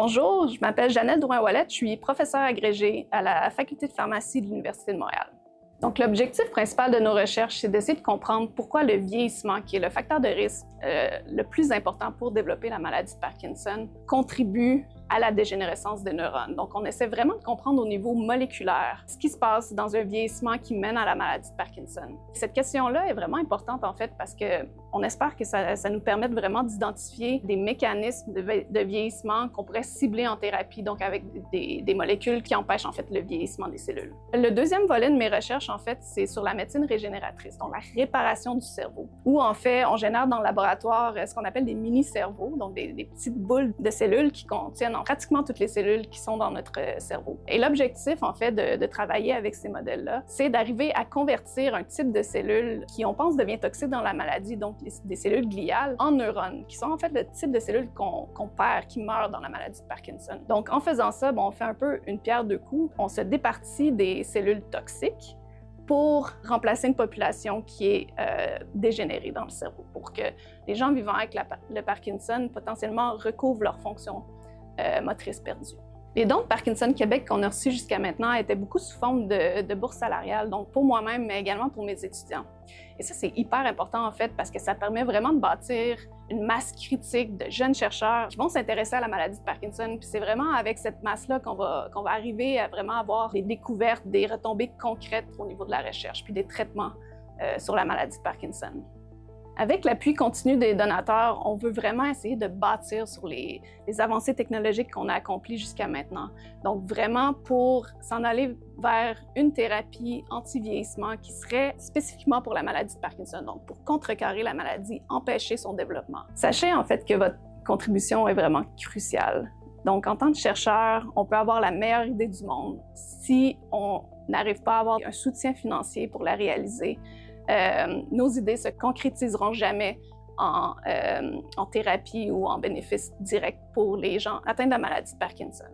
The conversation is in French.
Bonjour, je m'appelle Jeannette Drouin-Ouellette, je suis professeure agrégée à la Faculté de pharmacie de l'Université de Montréal. Donc, l'objectif principal de nos recherches, c'est d'essayer de comprendre pourquoi le vieillissement, qui est le facteur de risque le plus important pour développer la maladie de Parkinson, contribue à la dégénérescence des neurones. Donc, on essaie vraiment de comprendre au niveau moléculaire ce qui se passe dans un vieillissement qui mène à la maladie de Parkinson. Cette question-là est vraiment importante, en fait, parce qu'on espère que ça nous permette vraiment d'identifier des mécanismes de vieillissement qu'on pourrait cibler en thérapie, donc avec des molécules qui empêchent, en fait, le vieillissement des cellules. Le deuxième volet de mes recherches, en fait, c'est sur la médecine régénératrice, donc la réparation du cerveau, où, en fait, on génère dans le laboratoire ce qu'on appelle des mini-cerveaux, donc des petites boules de cellules qui contiennent pratiquement toutes les cellules qui sont dans notre cerveau. Et l'objectif, en fait, de travailler avec ces modèles-là, c'est d'arriver à convertir un type de cellules qui, on pense, devient toxique dans la maladie, donc des cellules gliales, en neurones, qui sont en fait le type de cellules qu'on perd, qui meurent dans la maladie de Parkinson. Donc, en faisant ça, on fait un peu une pierre deux coups. On se départit des cellules toxiques pour remplacer une population qui est dégénérée dans le cerveau, pour que les gens vivant avec le Parkinson potentiellement recouvrent leurs fonctions motrices perdues. Les dons de Parkinson Québec qu'on a reçus jusqu'à maintenant étaient beaucoup sous forme de bourse salariale, donc pour moi-même, mais également pour mes étudiants. Et ça, c'est hyper important, en fait, parce que ça permet vraiment de bâtir une masse critique de jeunes chercheurs qui vont s'intéresser à la maladie de Parkinson. Puis c'est vraiment avec cette masse-là qu'on va arriver à vraiment avoir des découvertes, des retombées concrètes au niveau de la recherche, puis des traitements sur la maladie de Parkinson. Avec l'appui continu des donateurs, on veut vraiment essayer de bâtir sur les avancées technologiques qu'on a accomplies jusqu'à maintenant. Donc vraiment pour s'en aller vers une thérapie anti-vieillissement qui serait spécifiquement pour la maladie de Parkinson, donc pour contrecarrer la maladie, empêcher son développement. Sachez en fait que votre contribution est vraiment cruciale. Donc en tant que chercheur, on peut avoir la meilleure idée du monde. Si on n'arrive pas à avoir un soutien financier pour la réaliser, nos idées se concrétiseront jamais en thérapie ou en bénéfice direct pour les gens atteints de la maladie de Parkinson.